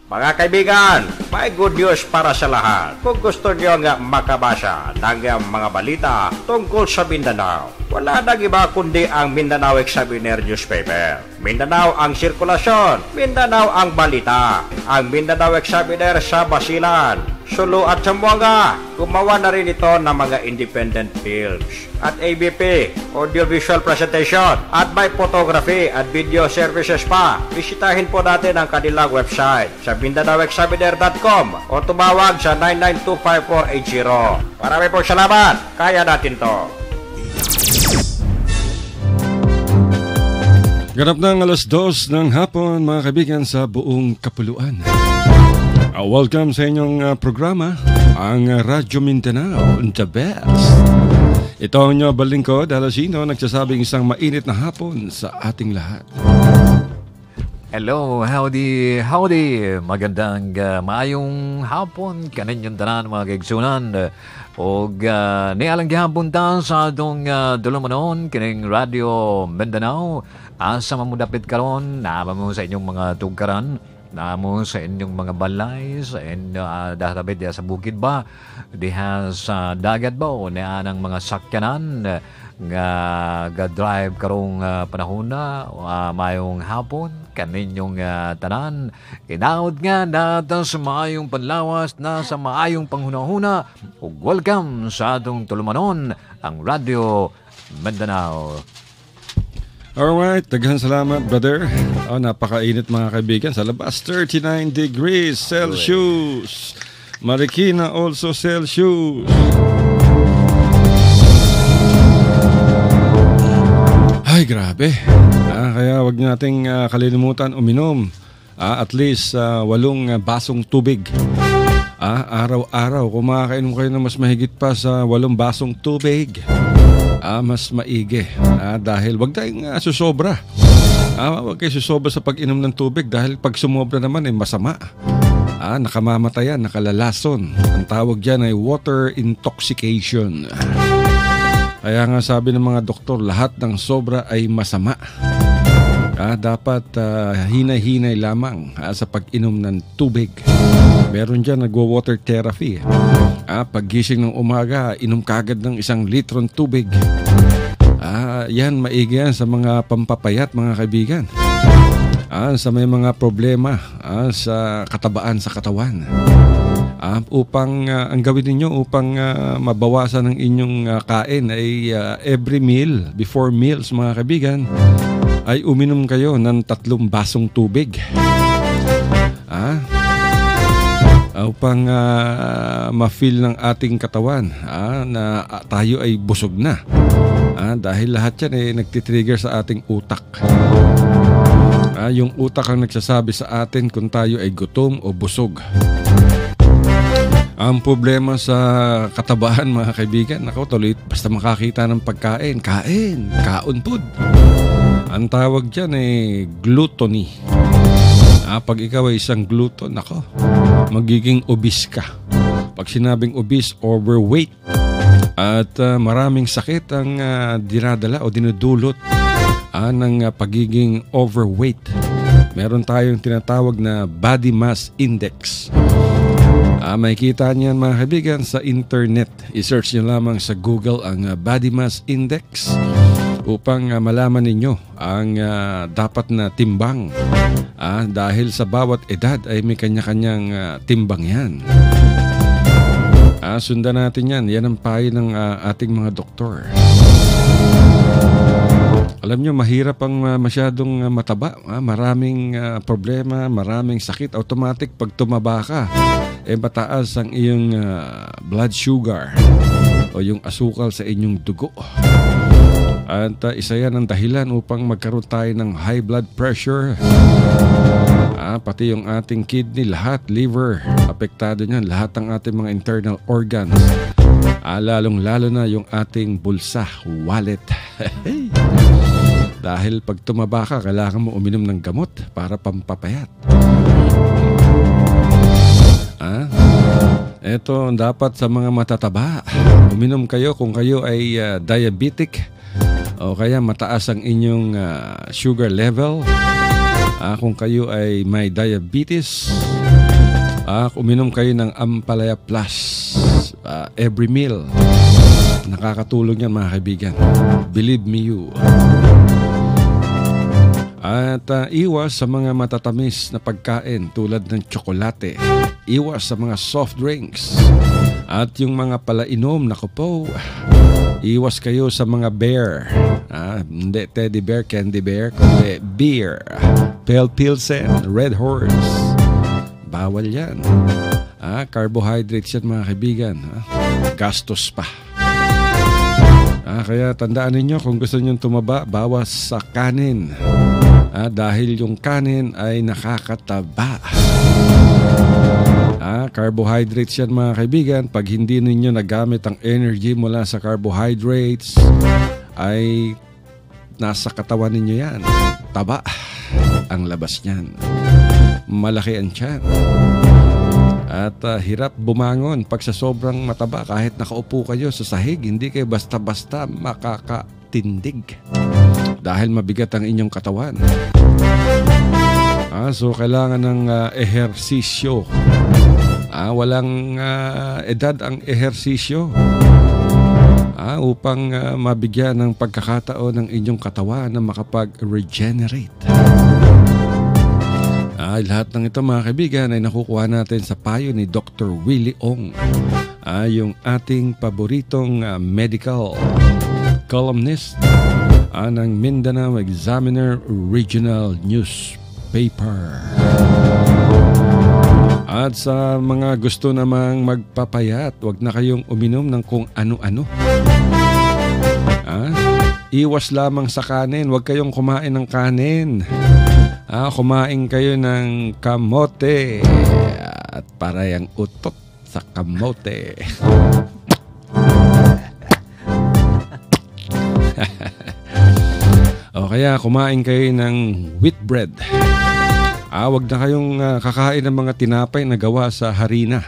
Mga kaibigan, may good news para sa lahat. Kung gusto nyo nga makabasa ng mga balita tungkol sa Mindanao, wala nang iba kundi ang Mindanao Examiner newspaper. Mindanao ang sirkulasyon, Mindanao ang balita. Ang Mindanao Examiner sa Basilan, Sulu at Zamboanga. Gumawa na rin ito ng mga independent films at ABP, audiovisual presentation at may photography at video services pa. Bisitahin po natin ang kanilang website sa MindanaoExaminer.com o tumawag sa 9925480. Marami pong salamat. Kaya natin to. Ganap ng 2:00 ng hapon, mga kaibigan, sa buong kapuluan. Welcome sa inyong programa, ang Radyo Mindanao, the best. Ito ang inyong balingkod, Alasino, nagsasabing isang mainit na hapon sa ating lahat. Hello, howdy. Magandang maayong hapon kaninyong tanan, mga kaigsunan. O nialang gihapon ta sa atong dulumanon kining Radio Mindanao. Asa mamudapit karon, naama mo sa inyong mga tugkaran, namo sa inyong mga balay, sa inyong databit diha sa bukid ba, diha sa dagat ba, o niya ng mga sakyanan nga ga-drive karong panahon na mayong hapon kaninyong tanan. Inaot nga natin sa maayong panlawas na sa maayong panghunahuna. Ug welcome sa atong tulumanon, ang Radio Mindanao. Alright, daghan salamat, brother. Napakainit, mga kaibigan. Sa labas, 39 degrees Celsius. Marikina also Celsius. Ay, grabe. Kaya wag nating kalilimutan uminom. At least 8 basong tubig. Araw-araw, kung makakainom kayo na mas mahigit pa sa 8 basong tubig, mas maigi. Dahil wag tayong susobra. Wag kayo susobra sa pag-inom ng tubig dahil pag sumobra naman ay masama. Nakamamatayan, nakalalason. Ang tawag dyan ay water intoxication. Kaya nga sabi ng mga doktor, lahat ng sobra ay masama. Dapat hinay-hinay lamang sa pag-inom ng tubig. Meron dyan nagwa-water therapy. Paggising ng umaga, inom kagad ng 1 litrong tubig. Yan, maigi yan sa mga pampapayat, mga kaibigan. Sa may mga problema sa katabaan sa katawan. Upang ang gawin ninyo upang mabawasan ang inyong kain ay every meal, before meals, mga kaibigan, ay uminom kayo ng 3 basong tubig. Upang ma-feel ng ating katawan na tayo ay busog na. Dahil lahat yan ay nagtitrigger sa ating utak. Yung utak ang nagsasabi sa atin kung tayo ay gutom o busog. Ang problema sa katabaan, mga kaibigan, tuloy, basta makakita ng pagkain, kaon food. Ang tawag dyan ay gluttony. Pag ikaw ay isang glutton, magiging obese ka. Pag sinabing obese, overweight. At maraming sakit ang dinadala o dinudulot ng pagiging overweight. Meron tayong tinatawag na body mass index. Makikita niyan, mga kaibigan, sa internet. I-search niyo lamang sa Google ang body mass index upang malaman ninyo ang dapat na timbang. Dahil sa bawat edad ay may kanya-kanyang timbang yan. Sundan natin yan. Yan ang payo ng ating mga doktor. Alam nyo, mahirap ang masyadong mataba. Maraming problema, maraming sakit. Automatic pag tumaba ka, mataas ang iyong blood sugar o yung asukal sa inyong dugo. At isa yan ang dahilan upang magkaroon tayo ng high blood pressure. Pati yung ating kidney, lahat, liver, apektado niyan. Lahat ng ating mga internal organs. Lalong-lalo na yung ating bulsa, wallet. Dahil pag tumaba ka, kailangan mo uminom ng gamot para pampapayat. Ito dapat sa mga matataba. Uminom kayo kung kayo ay diabetic o kaya mataas ang inyong sugar level. Kung kayo ay may diabetes Uminom kayo ng Ampalaya Plus every meal. Nakakatulong yan mga kaibigan. Believe me you. At iwas sa mga matatamis na pagkain tulad ng tsokolate. Iwas sa mga soft drinks. At yung mga palainom, naku po, iwas kayo sa mga bear. Hindi teddy bear, candy bear, kundi beer. Pale Pilsen, Red Horse. Bawal yan. Carbohydrates yan mga kaibigan. Gastos pa. Kaya tandaan ninyo, kung gusto nyo tumaba, bawas sa kanin. Dahil yung kanin ay nakakataba. Carbohydrates yan mga kaibigan. Pag hindi ninyo nagamit ang energy mula sa carbohydrates, ay nasa katawan ninyo yan. Taba ang labas niyan. Malaki ang tiyan. At hirap bumangon pag sa sobrang mataba. Kahit nakaupo kayo sa sahig, hindi kayo basta-basta makakatindig. Dahil mabigat ang inyong katawan. So kailangan ng ehersisyo. Walang edad ang ehersisyo. Upang mabigyan ng pagkakataon ng inyong katawan na makapag-regenerate. Lahat ng ito mga kaibigan ay nakukuha natin sa payo ni Dr. Willie Ong. Yung ating paboritong medical columnist ng Mindanao Examiner Regional Newspaper. At sa mga gusto namang magpapayat, wag na kayong uminom ng kung ano-ano. Iwas lamang sa kanin, wag kayong kumain ng kanin. Kumain kayo ng kamote at parang utot sa kamote. O kaya kumain kayo ng wheat bread. Wag na kayong kakain ng mga tinapay na gawa sa harina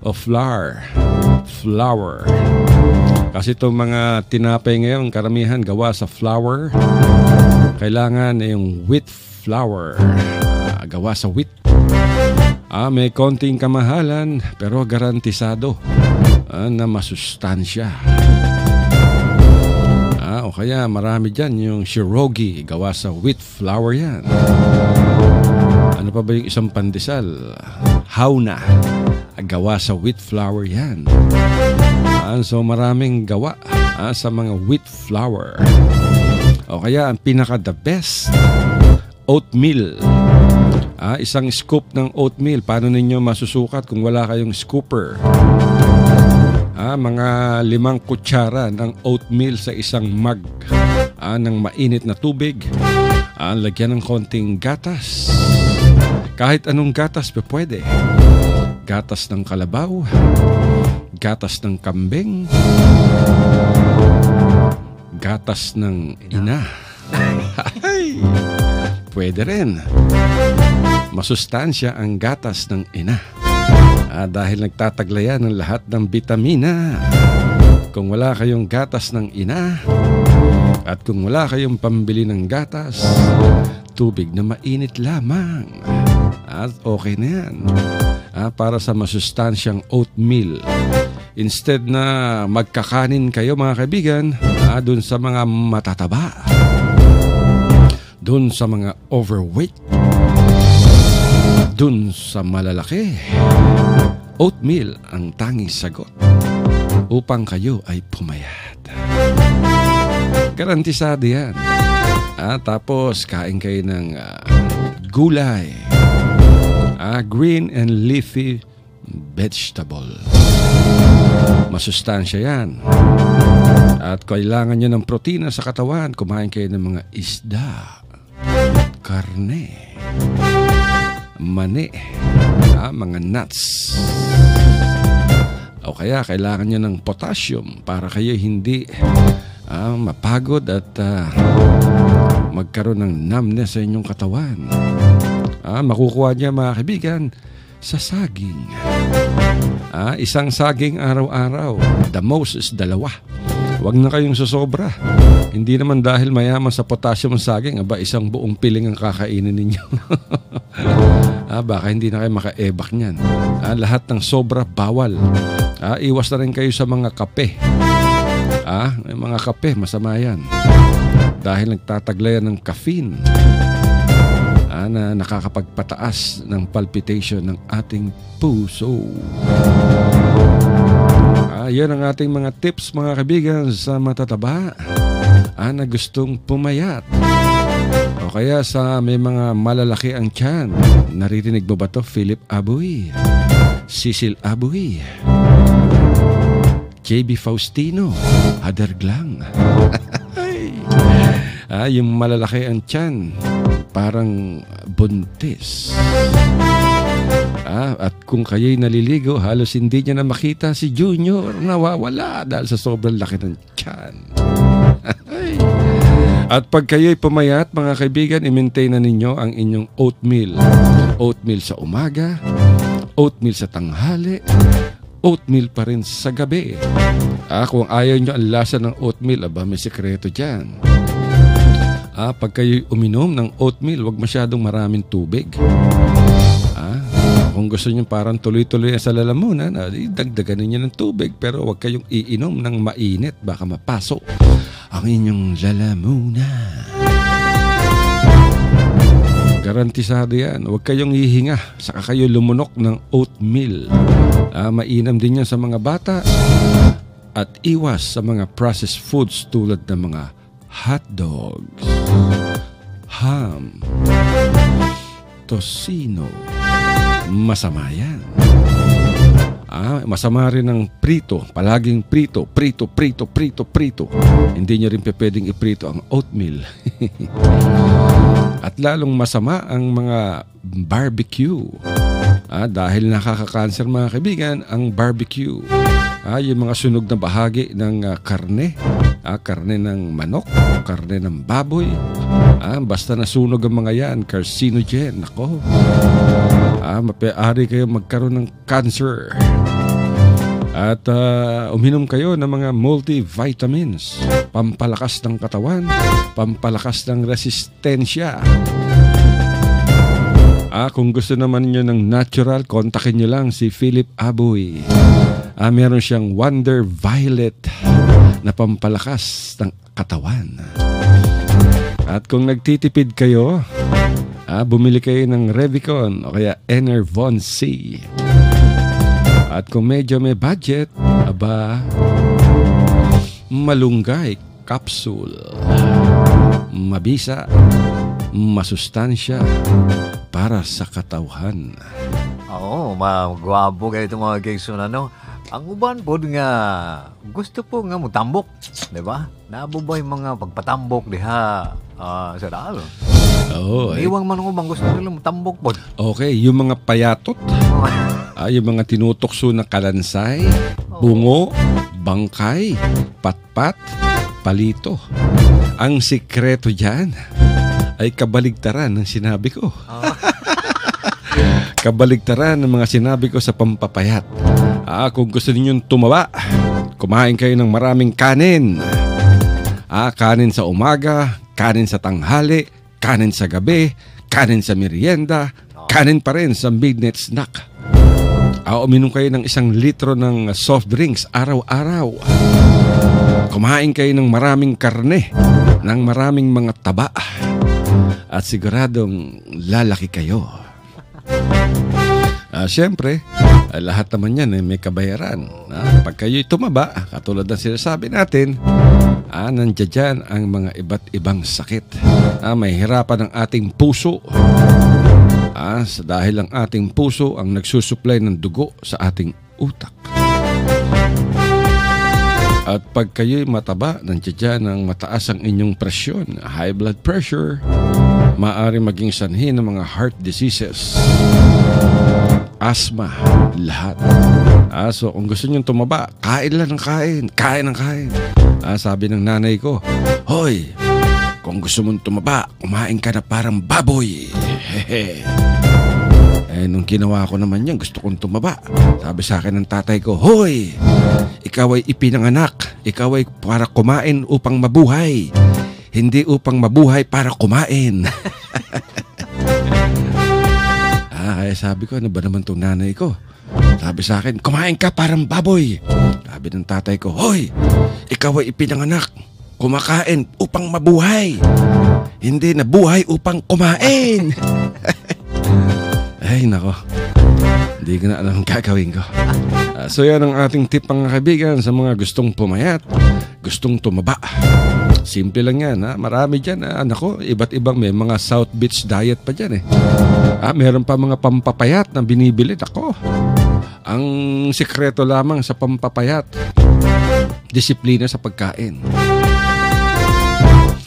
o flour. Kasi itong mga tinapay ngayon, karamihan gawa sa flour. Kailangan yung wheat flour. Gawa sa wheat. May konting kamahalan pero garantisado na masustansya. O kaya marami dyan yung shirogi, gawa sa wheat flour yan. Ano pa ba yung isang pandesal? Hauna, gawa sa wheat flour yan. So maraming gawa sa mga wheat flour. O kaya ang pinaka the best, oatmeal. Isang scoop ng oatmeal. Paano ninyo masusukat kung wala kayong scooper? Mga 5 kutsara ng oatmeal sa isang mug ng mainit na tubig. Lagyan ng konting gatas. Kahit anong gatas pwede. Gatas ng kalabaw, gatas ng kambing, gatas ng ina. Pwede rin. Masustansya ang gatas ng ina. Dahil nagtataglayan ng lahat ng bitamina. Kung wala kayong gatas ng ina at kung wala kayong pambili ng gatas, tubig na mainit lamang. At okay na yan. Para sa masustansyang oatmeal. Instead na magkakanin kayo mga kaibigan, dun sa mga matataba, dun sa mga overweight, dun sa malalaki, oatmeal ang tanging sagot upang kayo ay pumayat. Garantisado yan. Tapos kain kayo ng gulay, green and leafy vegetable. Masustansya yan. At kailangan nyo ng protina sa katawan. Kumain kayo ng mga isda, karne, mani, mga nuts. O kaya kailangan nyo ng potassium para kayo hindi mapagod at magkaroon ng numbness sa inyong katawan. Makukuha niya mga kaibigan sa saging. Isang saging araw-araw. The most is 2. Huwag na kayong susobra. Hindi naman dahil mayaman sa potassium ang saging, isang buong piling ang kakainin ninyo. Baka hindi na kayo maka-ebak niyan. Lahat ng sobra bawal. Iwas na rin kayo sa mga kape. Mga kape, masama yan. Dahil nagtataglayan ng caffeine na nakakapagpataas ng palpitation ng ating puso. Yan ang ating mga tips, mga kaibigan, sa matataba na gustong pumayat. O kaya sa may mga malalaki ang tiyan. Naririnig mo ba to? Philip Abuy, Cecil Abuy, JB Faustino, Haderglang. Yung malalaki ang tiyan, parang buntis. At kung kayo'y naliligo, halos hindi niya na makita si Junior. Nawawala dahil sa sobrang laki ng tiyan. At pag kayo'y pumayat, mga kaibigan, i-maintain na ninyo ang inyong oatmeal. Oatmeal sa umaga, oatmeal sa tanghali, oatmeal pa rin sa gabi. Kung ayaw nyo ang lasa ng oatmeal, may sikreto dyan. Pag kayo'y uminom ng oatmeal, wag masyadong maraming tubig. Kung gusto nyo parang tuloy-tuloy sa lalamunan, dagdagan ninyo ng tubig, pero wag kayong iinom ng mainit, baka mapasok ang inyong lalamunan. Garantisado yan. Huwag kayong hihinga, saka kayo lumunok ng oatmeal. Mainam din yan sa mga bata. At iwas sa mga processed foods tulad ng mga hotdogs, ham, tocino. Masama yan. Masama rin ang prito. Palaging prito. Hindi nyo rin pwedeng iprito ang oatmeal. At lalong masama ang mga barbecue. Dahil nakaka-cancer, mga kaibigan, ang barbecue. Yung mga sunog na bahagi ng karne. Karne ng manok, karne ng baboy. Basta nasunog ang mga yan, carcinogen. Nako. Mapaari kayo magkaroon ng cancer. At uminom kayo ng mga multivitamins. Pampalakas ng katawan, pampalakas ng resistensya. Kung gusto naman nyo ng natural, kontakin nyo lang si Philip Abuy. Meron siyang Wonder Violet na pampalakas ng katawan. At kung nagtitipid kayo, bumili kayo ng Revicon o kaya Enervon C. At kung medyo may budget, malunggay capsule. Mabisa, masustansya para sa katawan. Magwapo kayo itong mga kaisun, Ang uban po nga, gusto po nga magtambok, di ba? Nabubay mga pagpatambok diha sa dalo. Iwang man ubang gusto nila magtambok po. Okay, yung mga payatot, yung mga tinutokso na kalansay, bungo, bangkay, patpat, palito. Ang sikreto dyan ay kabaligtaran ng sinabi ko. Kabaligtaran ng mga sinabi ko sa pampapayat. Kung gusto ninyong tumaba, kumain kayo ng maraming kanin. Kanin sa umaga, kanin sa tanghali, kanin sa gabi, kanin sa merienda, kanin pa rin sa midnight snack. Uminom kayo ng 1 litro ng soft drinks araw-araw. Kumain kayo ng maraming karne, ng maraming mga taba. At siguradong lalaki kayo. Siyempre, lahat naman yan may kabayaran. Pag kayo'y tumaba, katulad ng sinasabi natin, nandiyan dyan ang mga iba't ibang sakit. May hirapan ng ating puso. Dahil ang ating puso ang nagsusupply ng dugo sa ating utak. At pag kayo'y mataba, nandiyan dyan ang mataas ang inyong presyon, high blood pressure, maaari maging sanhi ng mga heart diseases, asthma, lahat. So kung gusto nyo tumaba, kain lang ng kain. Kain ng kain. Sabi ng nanay ko, hoy, kung gusto mong tumaba, kumain ka na parang baboy. Nung ang ginawa ko naman yan, gusto kong tumaba. Sabi sa akin ng tatay ko, "Hoy, ikaw ay ipinanganak. Ikaw ay para kumain upang mabuhay. Hindi upang mabuhay para kumain." Kaya sabi ko, ano ba naman itong nanay ko? Sabi sa akin, "Kumain ka parang baboy." Sabi ng tatay ko, "Hoy, ikaw ay ipinanganak. Kumakain upang mabuhay. Hindi nabuhay upang kumain." Ay, nako. Hindi ko na alam ang gagawin ko. So yan ang ating tip, mga kaibigan, sa mga gustong pumayat, gustong tumaba. Simple lang yan. Marami dyan. Nako, iba't ibang may mga South Beach diet pa dyan eh. Meron pa mga pampapayat na binibili. Nako, ang sikreto lamang sa pampapayat, disiplina sa pagkain.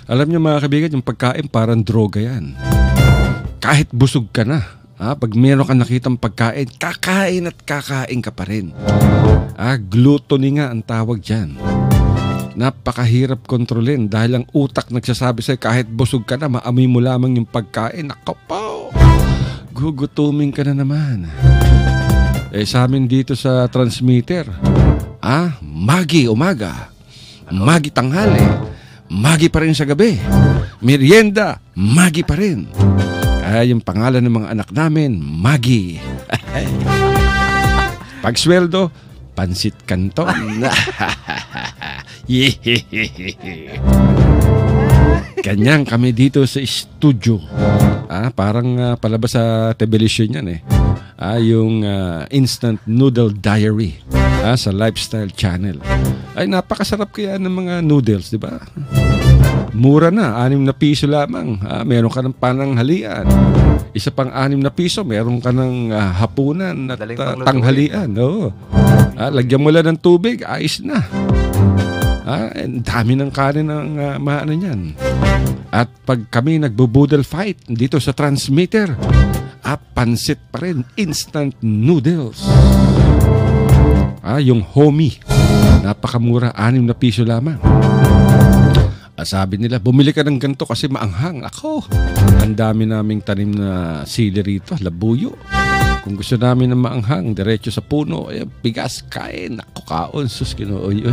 Alam niyo, mga kaibigan, yung pagkain parang droga yan. Kahit busog ka na, pag meron ka nakitang pagkain, kakain at kakain ka pa rin. Gluttony nga ang tawag dyan. Napakahirap kontrolin dahil ang utak nagsasabi sa'yo, kahit busog ka na, maamoy mo lamang yung pagkain. Ako po, gugutumin ka na naman. Sa amin dito sa transmitter, magi umaga, magi tanghali, magi pa rin sa gabi, merienda, magi pa rin. Yung pangalan ng mga anak namin, Magi. Pagsweldo, pansit canton. Ganyan kami dito sa studio. Parang palabas sa television yan eh. Yung Instant Noodle Diary sa Lifestyle Channel. Ay, napakasarap kaya ng mga noodles, di ba? Mura na, 6 na piso lamang. Meron ka ng pananghalian. Isa pang 6 na piso, meron ka ng hapunan at tanghalian. Oo. Lagyan mo lang ng tubig, ayos na. Ang dami ng kanin ng maano niyan. At pag kami nagbo-boodle fight dito sa transmitter, pansit pa rin, instant noodles. Yung homie, napakamura, 6 na piso lamang. Sabi nila, bumili ka ng ganito kasi maanghang. Ako, ang dami naming tanim na sili rito, labuyo. Kung gusto namin ng maanghang, diretso sa puno, bigas, kain. Ako, kaon, sus, kinuoy.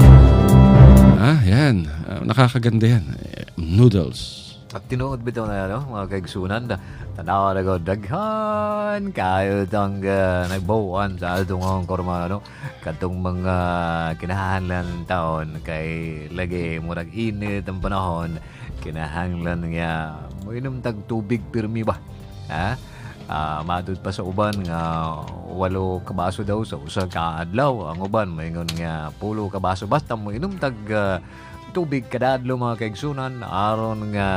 Yan. Nakakaganda yan. Noodles. At tinuod bitaw na mga kaigsunan, tanawa na ko, daghan kayo itong nagbawan sa atong korma, katong mga kinahanglan taon kay lagi murag init ang panahon, kinahanglan nga moinom tag tubig pirmi ba, matud pa sa uban nga 8 kabaso daw sa usa ka adlaw, ang uban moingon nga 10 kabaso, basta moinom tag tubig kadadlo, mga kaigsunan, aron nga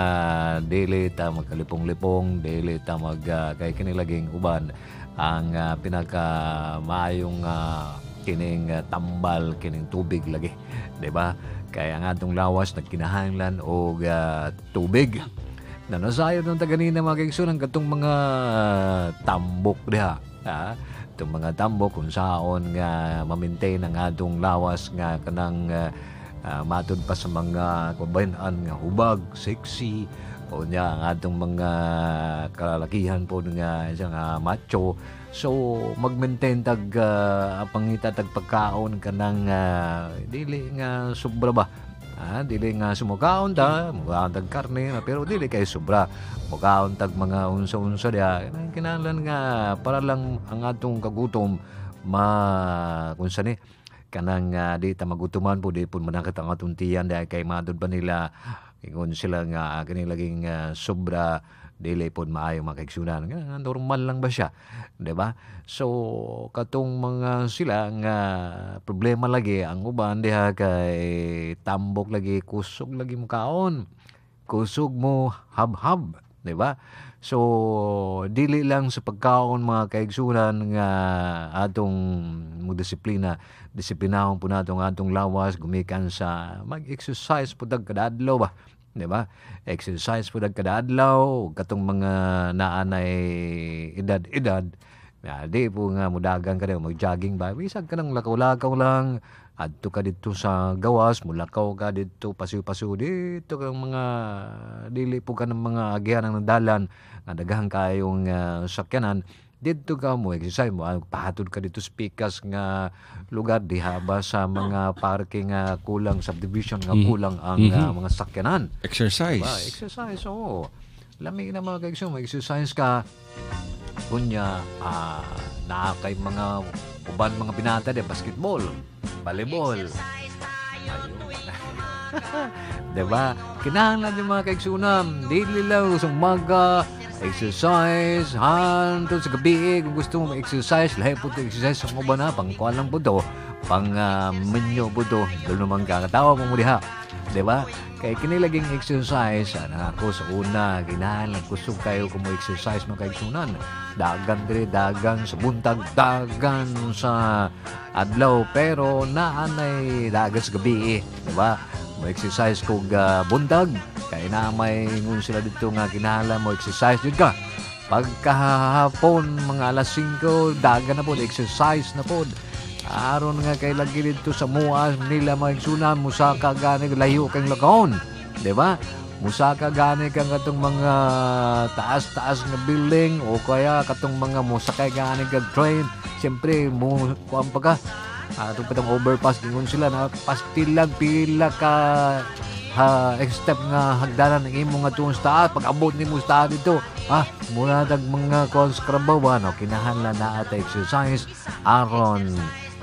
dili ta magkalipong-lipong, dili ta mag kay kinilaging uban ang pinaka maayong kining tambal kining tubig lagi, di ba? Kaya ang atong lawas nagkinahanglan og tubig. Nanasayod ng taganina, mga kaigsunan, katong mga tambok diha. Itong mga tambok kung saon nga ma-maintain ang atong lawas nga kanang matod pa sa mga kabayan nga hubag, sexy, o niya ang atong mga kalalakihan po nga isang macho. So mag-maintain tag pangita tag pagkaon kanang dili nga sobra ba, dili nga sumukaon ta mukaon tag karne pero dili kay sobra, mukaon tag mga unsa-unsa dia kinahanglan nga para lang ang atong kagutom kunsa ni kanang di ta magutuman po, di po manakit ang atong tiyan dahil kay madod ba nila ingon sila nga kanilaging sobra, dili po maayo makaigsunan. Normal lang ba siya, di ba? So katong mga sila nga problema lagi ang uban diha kay tambok lagi, kusog lagi mo kaon, kusog mo hab-hab, di ba? So dili lang sa pagkaon, mga kaigsunan, nga atong disiplinahon po natong atong lawas, gumikan sa mag-exercise po dag kada adlaw ba, di ba? Exercise po dag kada adlaw, katong mga naanay edad di po nga mudagan ka daw mag-jogging ba, bisag ka nang lakaw-lakaw lang, adto ka dito sa gawas, mulakaw ka dito, pasiw-pasiw dito kang mga dili po ka ng mga agihan ng dalan nga daghang kayong sakyanan, dito ka mo exercise mo pahatod ka dito speakers nga lugar diha ba sa mga parking nga kulang subdivision nga kulang ang mga sakyanan. Exercise. Diba? Exercise, oo. Lamig na mga kaigsoon, mag-exercise ka. Kunya, na kay mga uban mga binata de basketball, volleyball. Ayun. Diba? Kinahanglan yung mga kaigsunan. Daily lang, umaga, exercise, hantod sa gabi. Kung gusto mo mag-exercise, lahat po ito exercise sa mga na, pang-kualang po ito, pang-menyo po ito, doon naman kakatawa mo diha. Diba? Kaya kinilaging exercise, ako sa una, kinahanglan, gusto kayo kung mo-exercise mga kaigsunan. Dagan dire, dagan sa buntag, dagan sa adlaw, pero naanay dagan sa gabi. Diba? Mo-exercise kog buntag, kaya na may ngun sila dito nga kinahanglan mo exercise dito ka. Pagkahapon, mga alas 5, dagan na po, exercise na po. Aron nga kay lagi dito sa muas nila mga igsunan, musaka gani layo kang lakaon, di ba? Musaka gani kang katong mga taas-taas nga building o kaya katong mga musakay gani kag train. Siyempre mo kuan pa ka. Atong patang overpass gingon sila na pastilag pila ka step nga hagdanan ng imo nga tuong sa taas. Pag abot nimo sa taas dito, mula dag mga konskrabawan o kinahanglan na ata exercise aron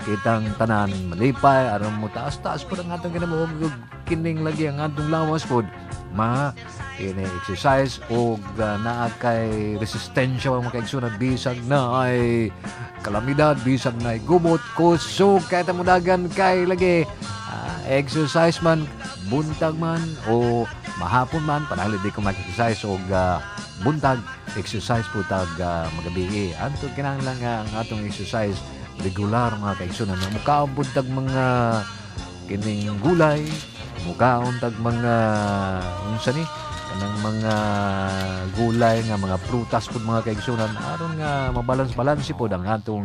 kitang tanan malipay aron mo taas-taas po ang atong kinabuhog kining lagi ang atong lawas po ini exercise o naa kay resistensya ang makaigsunan bisag na ay kalamidad, bisag na ay gubot kusog kaya tamudagan kay lagi exercise man buntag man o mahapon man panahali di ko mag-exercise o buntag exercise po tag magabi antong kinahanglan nga ang atong exercise regular mga kaigsunan na mukhaon buntag mga kining gulay mukhaon tag mga unsa ni kanang mga gulay nga mga prutas pud mga kaigsunan aron nga mabalance-balance po ang atong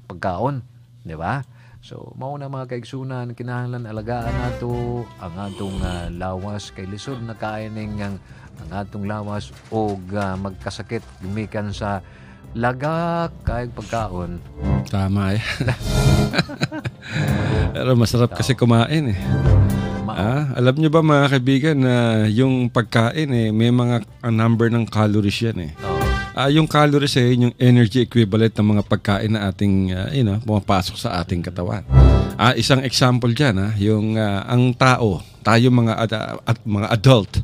pagkaon, di ba? So mao na mga kaigsunan kinahanglan alagaan nato ang atong lawas kay lisod na kaaning ang atong lawas og magkasakit gumikan sa lagak kay pagkaon. Tama Pero masarap kasi kumain alam nyo ba mga kaibigan na yung pagkain may mga number ng calories yan yung calories yung energy equivalent ng mga pagkain na ating pumapasok sa ating katawan. Isang example dyan yung ang tayo mga adult,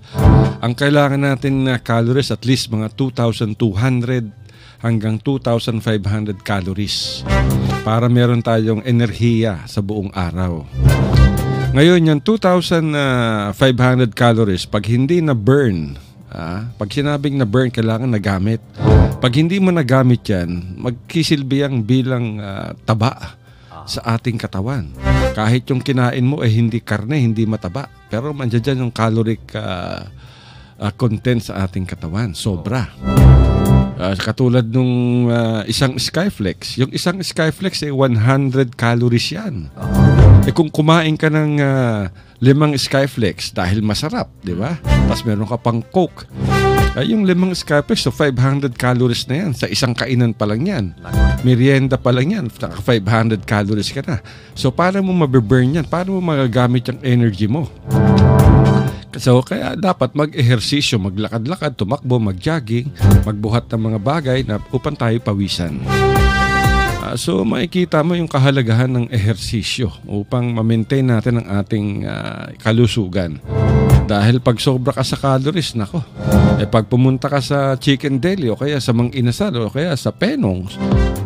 ang kailangan natin na calories at least mga 2,200 hanggang 2,500 calories para meron tayong enerhiya sa buong araw. Ngayon, yung 2,500 calories, pag hindi na-burn, pag sinabing na-burn, kailangan nagamit. Pag hindi mo nagamit yan, magkisilbi ang bilang taba sa ating katawan. Kahit yung kinain mo hindi karne, hindi mataba. Pero mandiyan dyan yung caloric content sa ating katawan. Sobra. Katulad nung isang Skyflex. Yung isang Skyflex 100 calories yan. Kung kumain ka ng 5 Skyflex dahil masarap, di ba? Tapos meron ka pang Coke. Yung 5 Skyflex, so 500 calories na yan. Sa isang kainan pa lang yan. Merienda pa lang yan. 500 calories ka na. So paano mo mabiburn yan? Paano mo magagamit yung energy mo? So, kaya dapat mag-ehersisyo, maglakad-lakad, tumakbo, mag-jogging, magbuhat ng mga bagay na upang tayo pawisan. So, makikita mo yung kahalagahan ng ehersisyo upang ma-maintain natin ang ating kalusugan. Dahil pag sobra ka sa calories, nako, pag pumunta ka sa Chicken Deli o kaya sa Mang Inasal o kaya sa Penong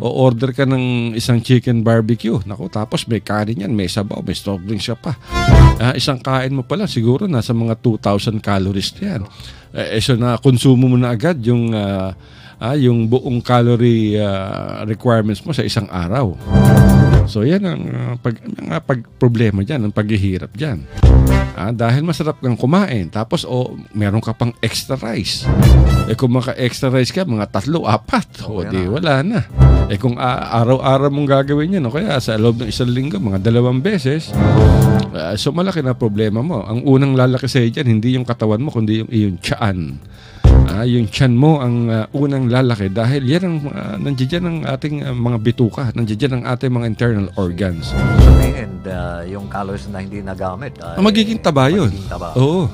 o order ka ng isang chicken barbecue, nako, tapos may kanin yan, may sabaw, may soft drinks ka pa. Isang kain mo pala, siguro nasa mga 2,000 calories na yan. So na konsumo mo na agad yung buong calorie requirements mo sa isang araw. So yan ang problema dyan, ang paghihirap dyan. Dahil masarap kang kumain, tapos meron ka pang extra rice. Kung maka-extra rice ka, mga 3, 4, di wala na. Kung araw-araw mong gagawin yan, o kaya sa loob ng isang linggo, mga 2 beses, so malaki na problema mo. Ang unang lalaki sa'yo dyan, hindi yung katawan mo, kundi yung iyong tiyan. Yung tiyan mo ang unang lalaki dahil yan ang nandiyan ang ating mga bituka, nandiyan ang ating mga internal organs. And yung calories na hindi nagamit Magiging taba yun. Oo.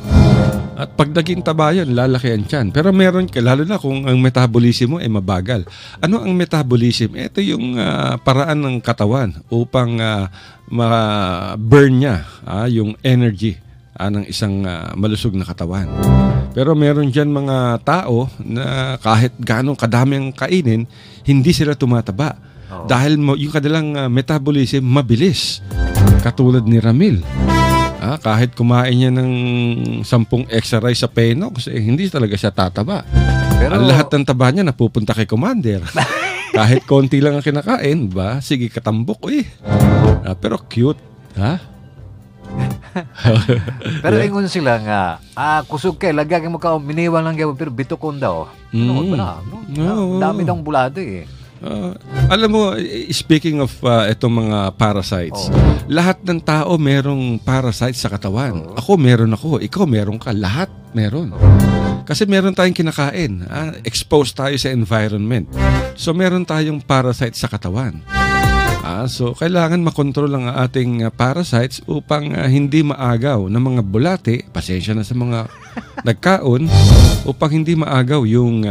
At pag naging taba yun, lalaki ang tiyan. Pero meron ka, lalo na kung ang metabolism mo ay mabagal. Ano ang metabolism? Ito yung paraan ng katawan upang ma-burn niya yung energy ng isang malusog na katawan. Pero meron dyan mga tao na kahit gaano kadami ang kainin, hindi sila tumataba. Dahil yung kanilang metabolism mabilis. Katulad ni Ramil. Kahit kumain niya ng 10 extra rice sa Penox, hindi talaga siya tataba. Pero ang lahat ng taba niya napupunta kay Commander. Kahit konti lang ang kinakain, ba? Sige, katambok pero cute, ha? Pero ingon sila nga, kusog kay lagyan mo ka miniwan lang gyud pero bitukon daw. Dami dang bulado Alam mo, speaking of itong mga parasites, lahat ng tao merong parasites sa katawan. Ako meron ako, ikaw meron ka, lahat meron. Kasi meron tayong kinakain, exposed tayo sa environment. So meron tayong parasites sa katawan. So kailangan makontrol ang ating parasites upang hindi maagaw ng mga bulate, pasensya na sa mga nagkaon, upang hindi maagaw yung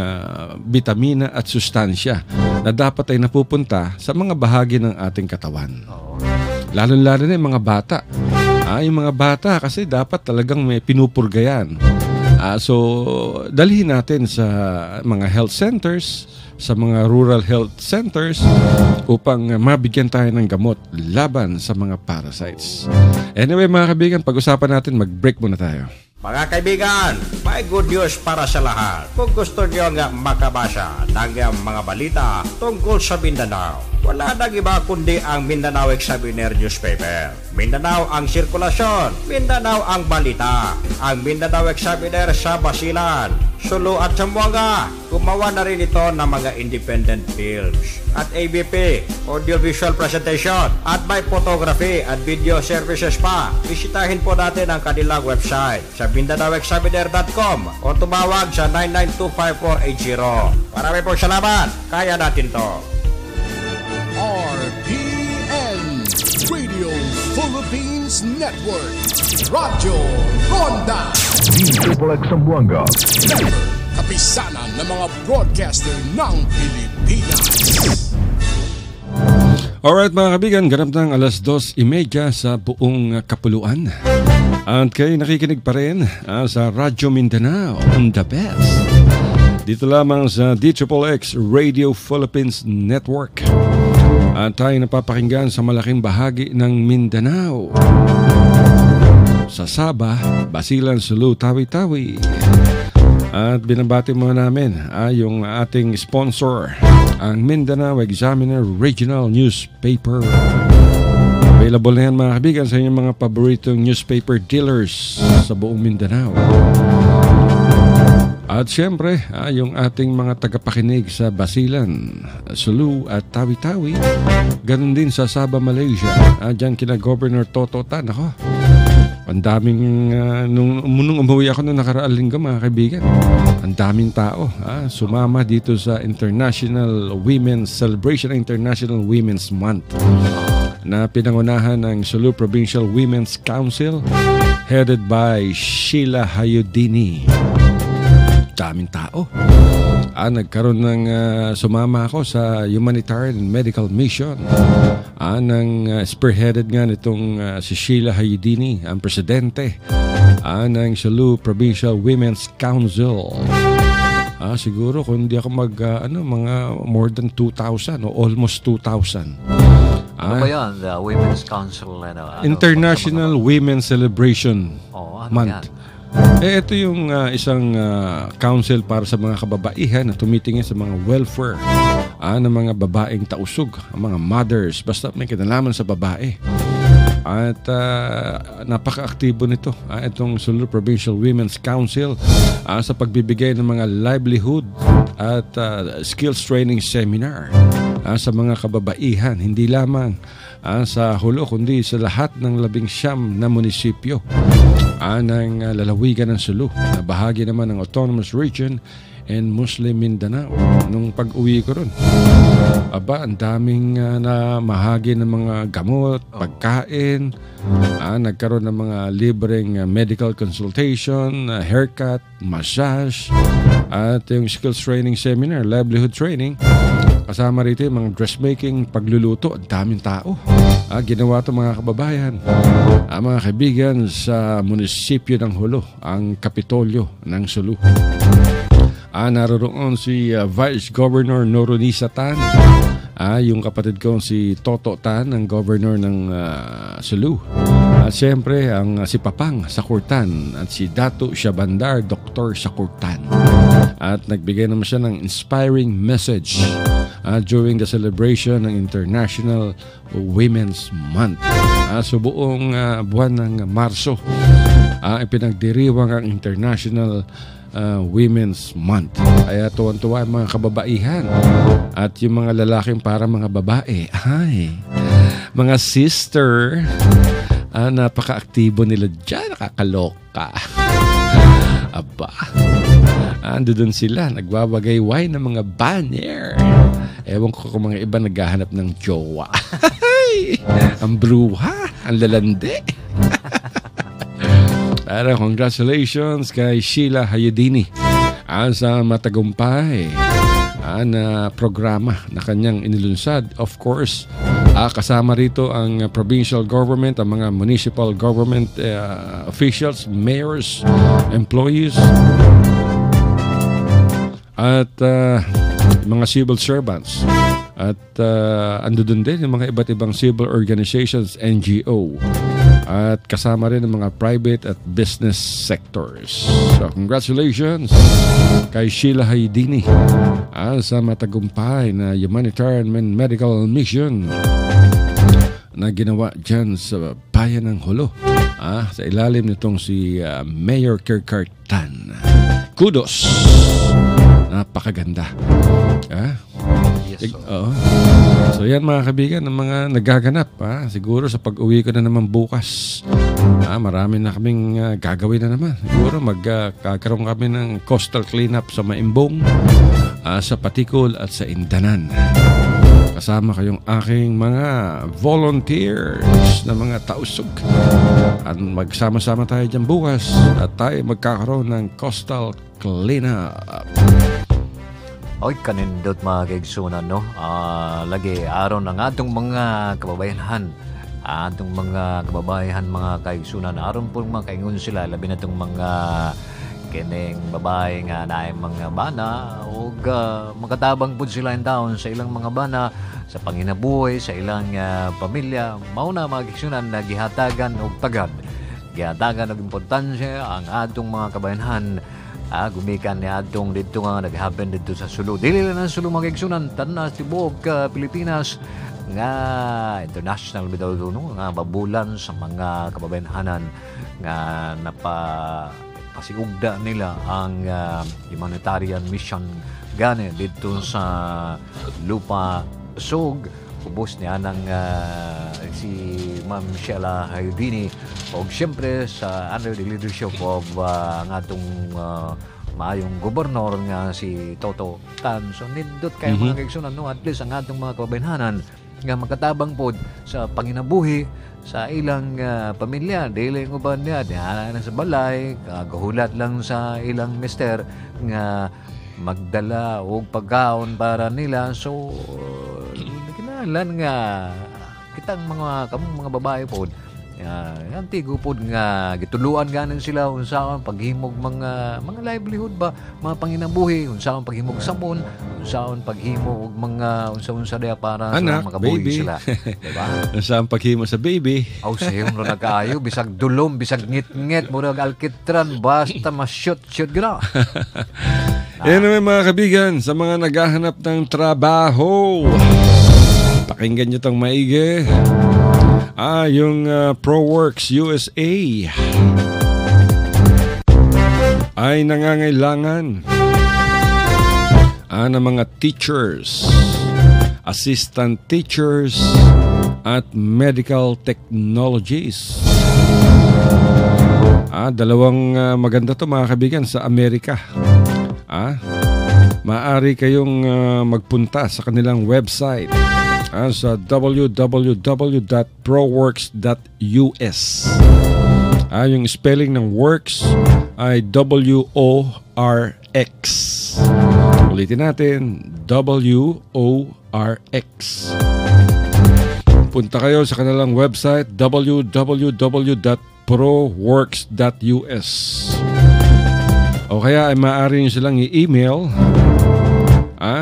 bitamina at sustansya na dapat ay napupunta sa mga bahagi ng ating katawan. Lalo-lalo na yung mga bata. Yung mga bata kasi dapat talagang may pinupurgayan. So dalhin natin sa mga health centers, sa mga rural health centers upang mabigyan tayo ng gamot laban sa mga parasites. Anyway mga kaibigan, pag-usapan natin, mag-break muna tayo. Mga kaibigan, may good news para sa lahat. Kung gusto nyo nga makabasa ng mga balita tungkol sa Mindanao, wala nang iba kundi ang Mindanao Examiner newspaper. Mindanao ang sirkulasyon, Mindanao ang balita. Ang Mindanao Examiner sa Basilan, Sulu at Zamboanga. Gumawa na rin ito ng mga independent films at ABP, audiovisual presentation, at may photography at video services pa. Bisitahin po natin ang kanilang website sa MindanaoExaminer.com o tumawag sa 9925480. Marami po salamat. Kaya natin to. RPN Radio Philippines Network. Radyo Ronda. DXXX Zamboanga. Kapisanan ng mga broadcaster ng Pilipinas. Alright mga kaibigan, ganap ng 2:30 sa buong kapuluan. At kayo nakikinig pa rin sa Radyo Mindanao, the best. Dito lamang sa DXXX Radio Philippines Network. At tayo napapakinggan sa malaking bahagi ng Mindanao. Sa Sabah, Basilan, Sulu, Tawi-Tawi. At binabati muna namin yung ating sponsor, ang Mindanao Examiner Regional Newspaper. Available na yan mga kaibigan sa inyong mga paboritong newspaper dealers sa buong Mindanao. At syempre, yung ating mga tagapakinig sa Basilan, Sulu at Tawi-Tawi. Ganun din sa Sabah, Malaysia. Diyan kina Governor Toto Tan. Ako, ang daming, nung umuwi ako nung nakaraang linggo mga kaibigan, ang daming tao sumama dito sa International Women's Celebration, International Women's Month na pinangunahan ng Sulu Provincial Women's Council headed by Sheila Hayudini. Daming tao. Nagkaroon ng sumama ako sa humanitarian and medical mission ng spearheaded nga nitong si Sheila Hayudini, ang presidente ng Sulu Provincial Women's Council. Siguro kung hindi ako mga more than 2,000 o almost 2,000. Ano ba yan? The Women's Council? International Women's Celebration Month. Yan? Ito yung isang council para sa mga kababaihan na tumitingin sa mga welfare ng mga babaeng tausog, ang mga mothers, basta may kinalaman sa babae. At napaka-aktibo nito itong Sulu Provincial Women's Council sa pagbibigay ng mga livelihood at skills training seminar sa mga kababaihan, hindi lamang sa Hulo kundi sa lahat ng 19 na munisipyo ng lalawigan ng Sulu na bahagi naman ng Autonomous Region and Muslim Mindanao nung pag-uwi ko ron. Aba, ang daming na mahagi ng mga gamot, pagkain, nagkaroon ng mga libreng medical consultation, haircut, massage, at yung skills training seminar, livelihood training. Kasama rito yung mga dressmaking, pagluluto, ang daming tao. Ginawa ito mga kababayan, mga kaibigan sa munisipyo ng Jolo, ang Kapitolyo ng Sulu. Naroon si Vice Governor Noronisa Tan, yung kapatid ko si Toto Tan, ang governor ng Sulu. At siyempre ang si Papang Sakurtan at si Dato Syabandar Dr. Sakurtan. At nagbigay naman siya ng inspiring message during the celebration ng International Women's Month. Sa buong buwan ng Marso, ipinagdiriwang ang International Women's Month. Kaya tuwan-tuwa ang mga kababaihan at yung mga lalaking para mga babae. Mga sister, napaka-aktibo nila dyan, nakakaloka. Aba, ando dun sila, nagbabagay-way ng mga banner. Ewan ko kung mga iba naghahanap ng jowa. Ang bruha, ang lalande. Pero congratulations kay Sheila Hayudini sa matagumpay na programa na kanyang inilunsad. Of course, kasama rito ang provincial government, ang mga municipal government officials, mayors, employees, at mga civil servants. At ando dun din yung mga iba't ibang civil organizations, NGO. At kasama rin ang mga private at business sectors. So, congratulations kay Sheila Haydini sa matagumpay na humanitarian and medical mission na ginawa dyan sa bayan ng Jolo. Sa ilalim nitong si Mayor Kirkartan. Kudos! Napakaganda. Yes, So yan mga kaibigan, ang mga nagaganap. Siguro sa pag-uwi ko na naman bukas, marami na kaming gagawin na naman. Siguro magkakaroon kami ng coastal cleanup sa Maimbong, sa Patikul at sa Indanan. Kasama kayong aking mga volunteers na mga tausog. At magsama-sama tayo dyan bukas at tayo magkakaroon ng coastal cleanup. Oy, kanindot mga kaigsunan, no? Lagi araw ng atong mga kababayan. Atong mga kababayan, mga kaigsunan. Araw po mga kaingon sila, labi na itong mga kining babae nga na mga bana o makatabang po sila yung taon sa ilang mga bana, sa panginabuhay, sa ilang pamilya. Mauna mga kaigsunan na gihatagan o tagad. Gihatagan og importansya ang atong mga kababayan. Gumikan ni atong dito nga nag-happen dito sa Sulu. Dili lang ang Sulu mga kaigsunan, tanan tibok Pilipinas nga international bitaw no nga babulan sa mga kababayanan nga napasigugda nila ang humanitarian mission gani dito sa Lupa Sug. Ubos niya ng si Ma'am Sheila Hayudini o siyempre sa under the leadership of ang atong maayong gobernador nga si Toto Tan. So nindot kayo mga kaigsunan, no? At least ang atong mga kababayanan nga makatabang pod sa panginabuhi sa ilang pamilya. Dili ng uban niya na sa balay, kahulat lang sa ilang mister nga magdala og pagkaon para nila. So lan nga kitang mga babae pod antigo pod nga gituluan ganin sila unsaon paghimog mga livelihood ba, mga panginabuhi, unsaon paghimog sabon, unsaon paghimo og mga unsa-unsa dia para anak, sa makabuhi baby. sila, diba? Unsaon paghimo sa baby? Sayon ro nagkaayo bisag dulom, bisag ngit-ngit murag alkitran basta ma-shoot gina. Yan naman mga kabigan, sa mga naghahanap ng trabaho, pakinggan nyo itong maigi. Yung ProWorks USA ay nangangailangan ng mga teachers, assistant teachers, at medical technologies. Dalawang maganda to mga kabigan sa Amerika. maaari kayong magpunta sa kanilang website sa www.proworks.us. Yung spelling ng works ay W-O-R-X. Ulitin natin, W-O-R-X. Punta kayo sa kanilang website www.proworks.us. O kaya ay maaari nyo silang i-email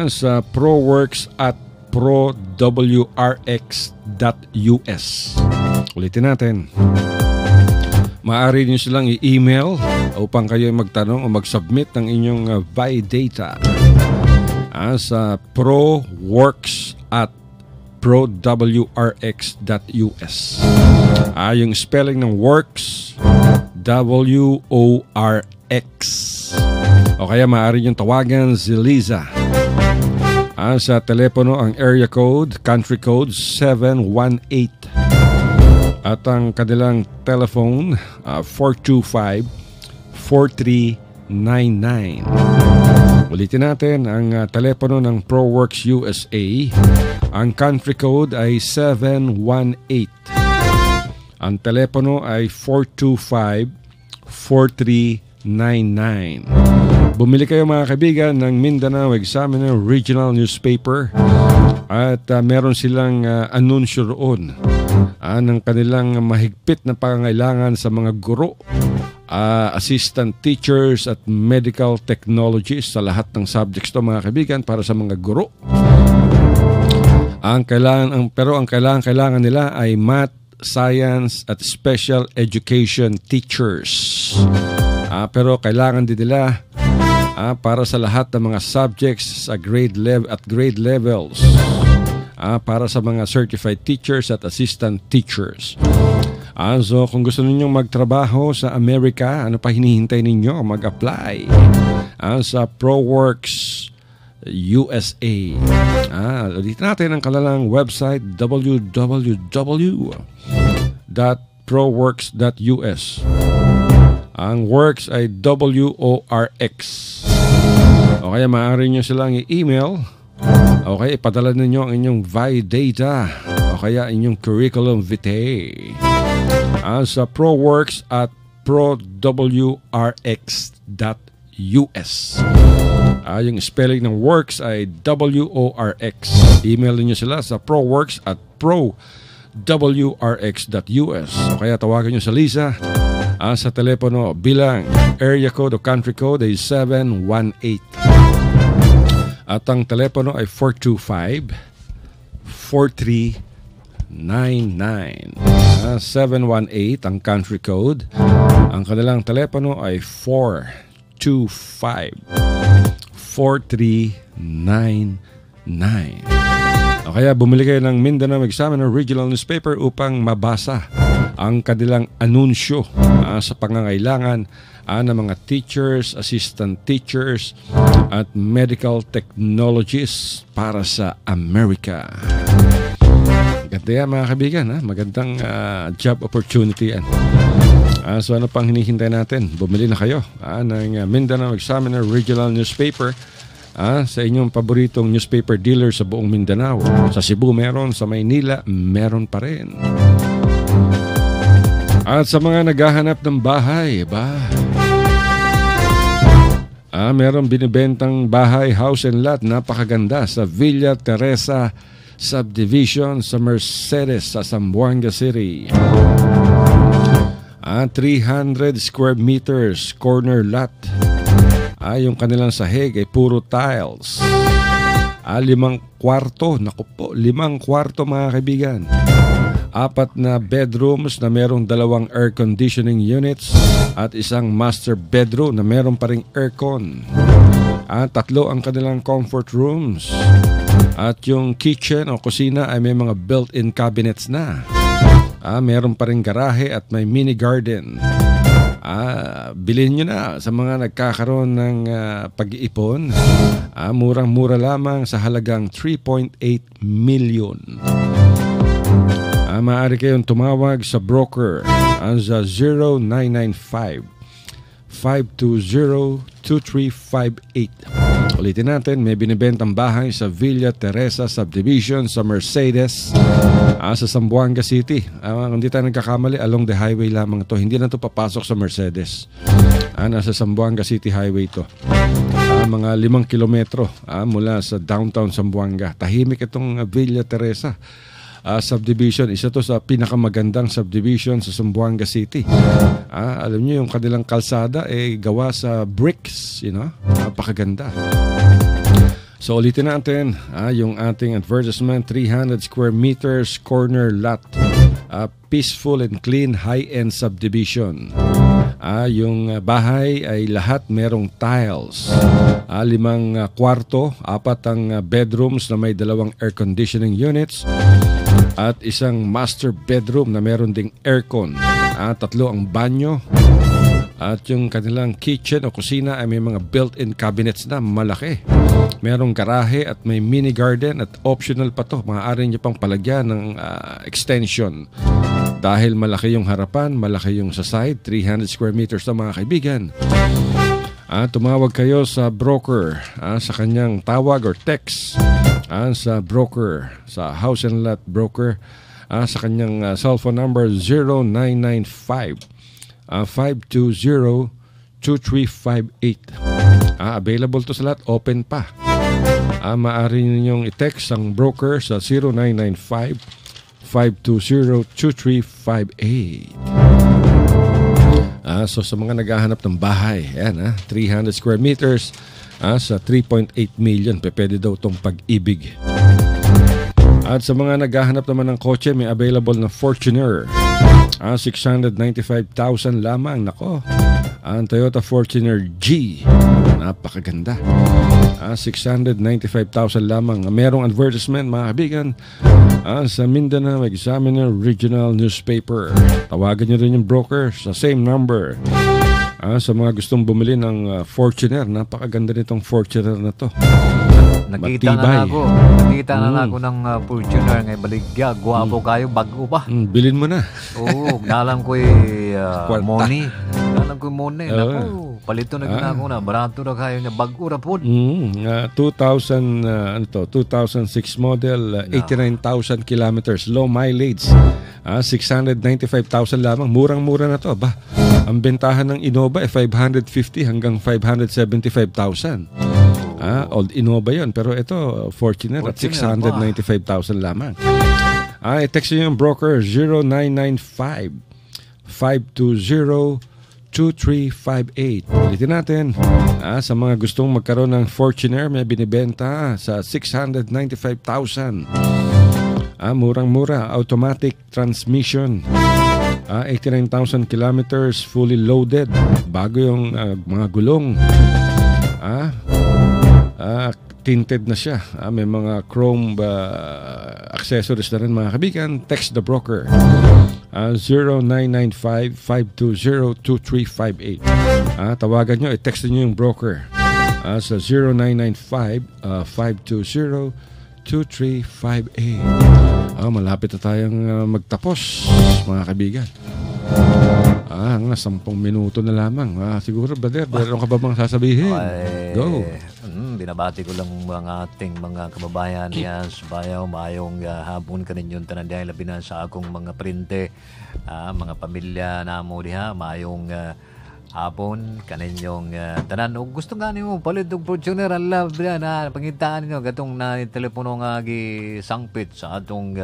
sa prowrx@prowrx.us. Ulitin natin. Maaari nyo silang i-email upang kayo magtanong o mag-submit ng inyong data sa prowrx@prowrx.us. Yung spelling ng works, W-O-R-X. O kaya maaari nyo tawagan si Liza sa telepono ang area code, country code 718. At ang kanilang telephone 425-4399. Ulitin natin ang telepono ng ProWorks USA. Ang country code ay 718. Ang telepono ay 425-4399. Bumili kayo mga kaibigan ng Mindanao Examiner Regional Newspaper at meron silang anunsyo roon ng kanilang mahigpit na pangangailangan sa mga guro, assistant teachers at medical technologists sa lahat ng subjects to mga kaibigan para sa mga guro. Ang kailangan nila ay math, science at special education teachers. Pero kailangan din nila para sa lahat ng mga subjects sa grade levels. Para sa mga certified teachers at assistant teachers. So kung gusto ninyong magtrabaho sa Amerika, ano pa hinihintay ninyo? Mag-apply sa ProWorks USA. Ulit natin ang kanilang website www.proworks.us. Ang works ay W-O-R-X. O kaya maaari nyo silang i-email. Okay, ipadala ninyo ang inyong data o kaya inyong curriculum vitae sa prowrx@prowrx.us. Yung spelling ng works ay W-O-R-X. Email niyo sila sa prowrx@prowrx.us. O kaya tawagan niyo sa Lisa sa telepono bilang area code o country code ay 718. At ang telepono ay 425-4399. 718 ang country code. Ang kanilang telepono ay 425-4399. O kaya bumili kayo ng Mindanao Examiner Regional Newspaper upang mabasa ang kanilang anunsyo sa pangangailangan ng mga teachers, assistant teachers at medical technologists para sa Amerika. Ganda yan mga kaibigan, magandang job opportunity yan. So ano pang hinihintay natin? Bumili na kayo ng Mindanao Examiner Regional Newspaper sa inyong paboritong newspaper dealer sa buong Mindanao. Sa Cebu meron, sa Maynila meron pa rin. At sa mga naghahanap ng bahay, meron binibentang bahay, house and lot, napakaganda sa Villa Teresa Subdivision sa Mercedes sa Zamboanga City. 300 square meters corner lot. Yung kanilang sahig ay puro tiles. 5 kwarto, naku po, 5 kwarto mga kaibigan. 4 na bedrooms na merong 2 air conditioning units at 1 master bedroom na meron pa ring aircon. 3 ang kanilang comfort rooms. At yung kitchen o kusina ay may mga built-in cabinets na. Meron pa ring garahe at may mini garden. Bilhin nyo na sa mga nagkakaroon ng pag-iipon. Murang-mura lamang sa halagang 3.8 million. Maaari kayong tumawag sa broker sa 0995-520-2358 Ulitin natin, may binibentang bahay sa Villa Teresa Subdivision sa Mercedes sa Zamboanga City. Kung hindi tayo nagkakamali, along the highway lamang to. Hindi na to papasok sa Mercedes. Nasa Zamboanga City Highway to. Mga 5 kilometro mula sa downtown Zamboanga. Tahimik itong Villa Teresa subdivision. Isa to sa pinakamagandang subdivision sa Zamboanga City. Alam niyo yung kanilang kalsada gawa sa bricks, napakaganda. So ulitin natin yung ating advertisement, 300 square meters corner lot, peaceful and clean high-end subdivision. Yung bahay ay lahat merong tiles. 5 kwarto, 4 ang bedrooms na may 2 air conditioning units at isang master bedroom na meron ding aircon. 3 ang banyo. At yung kanilang kitchen o kusina ay may mga built-in cabinets na malaki. Merong garahe at may mini garden at optional pa to. Maaari niyo pang palagyan ng extension. Dahil malaki yung harapan, malaki yung sa side, 300 square meters na mga kaibigan. Tumawag kayo sa broker sa kanyang tawag or text sa broker, sa House and Lot broker sa kanyang cellphone number 0995-520-2358. Available to sa lahat, open pa. Maaari ninyong i-text ang broker sa 0995-520-2358. So sa mga naghahanap ng bahay, 300 square meters sa 3.8 million, pwede daw itong Pag-ibig. At sa mga naghahanap naman ng kotse, may available na Fortuner. 695,000 lamang. Nako, ang Toyota Fortuner G, napakaganda. 695,000 lamang. Merong advertisement, mga kabigan, sa Mindanao Examiner Regional Newspaper. Tawagan nyo rin yung broker sa same number. Sa mga gustong bumili ng Fortuner, napakaganda nitong Fortuner na to. Nakita na ako ng Fortuner ngay baligya. Guwapo kayo, bago pa. Bilin mo na. Oo, nalang ko money. Nalang ko money. Naku, palito na ginako na. Barato na kayo na bago na po. 2006 model, 89,000 kilometers, low mileage. 695,000 lamang. Murang-mura na to. Ang bentahan ng Innova 550 hanggang 575,000. Old Innova yun. Pero ito, Fortuner at 695,000 lamang. I-text nyo yung broker 0995-520-2358. Ulitin natin. Sa mga gustong magkaroon ng Fortuner, may binibenta sa 695,000. Murang-mura. Automatic transmission. 89,000 kilometers, fully loaded. Bago yung mga gulong. Tinted na siya. May mga chrome accessories na rin, mga kabigan. Text the broker 0995-520-2358. Tawagan nyo, i-text nyo yung broker sa 0995-520-2358. Malapit na tayong magtapos, mga kabigan. 10 minuto na lamang. Siguro, brother, meron ka ba bang sasabihin? Go. Binabati ko lang mga ating mga kababayan yan sa bayaw. Mayong hapon ka ninyong tanan dahil labinan sa akong mga printe. Mga pamilya na mo diha. Mayong hapon ka ninyong tanan. O gusto nga niyo palit og Fortuner ang love na pangitaan niyo gatong na telepono nga sangpit sa atong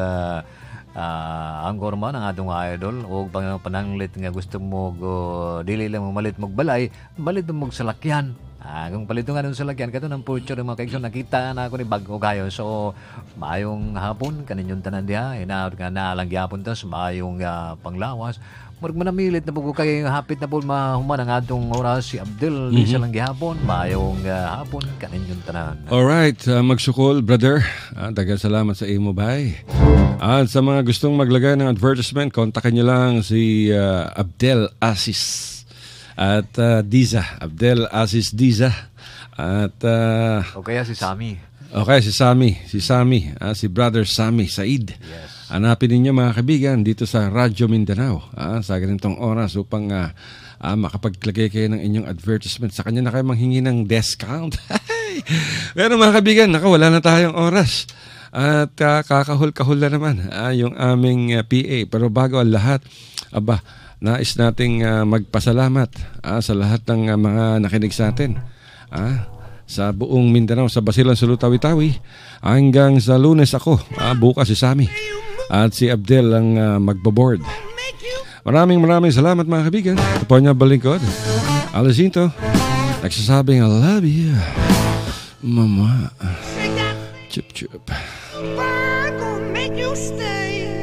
angkor man ang atong idol o pananglit nga gusto mo dili lang malit magbalay, balit mo salakyan. Kung palito nga nun sa lagyan, kato ng Fortuner mga kaigsoon, nakita na ako ni bago kayo. So, maayong hapon, kaninyong tanan diha, inaot nga naalangyapon tas, maayong panglawas. Marag manamilit na po kayo, hapit na po mahuman ang atong oras, si Abdel, di siya lang gihapon, maayong hapon, kaninyong tanan. Alright, magsukol, brother. Daghang salamat sa imo, bye. At sa mga gustong maglagay ng advertisement, kontakin nyo lang si Abdel Aziz. At Diza, Abdel Aziz Diza. At o kaya si Sammy. Okay, si Sammy, si Brother Sammy Said. Yes. Hanapin ninyo mga kaibigan dito sa Radyo Mindanao sa ganitong oras upang makapaglagay kayo ng inyong advertisement. Sa kanya na kayo manghingi ng discount. Pero mga kaibigan, wala na tayong oras. At kakahul-kahul na naman yung aming PA. Pero bago ang lahat, nais nating magpasalamat sa lahat ng mga nakinig sa atin. Sa buong Mindanao, sa Basilan, Sulu, Tawi-Tawi. Hanggang sa Lunes ako, bukas si Sammy. At si Abdel ang magbo-board. Maraming salamat mga kaibigan. Ito po niya balingkod. Alasinto, nagsasabing I love you, Mama. Chup chup. We're gonna make you stay.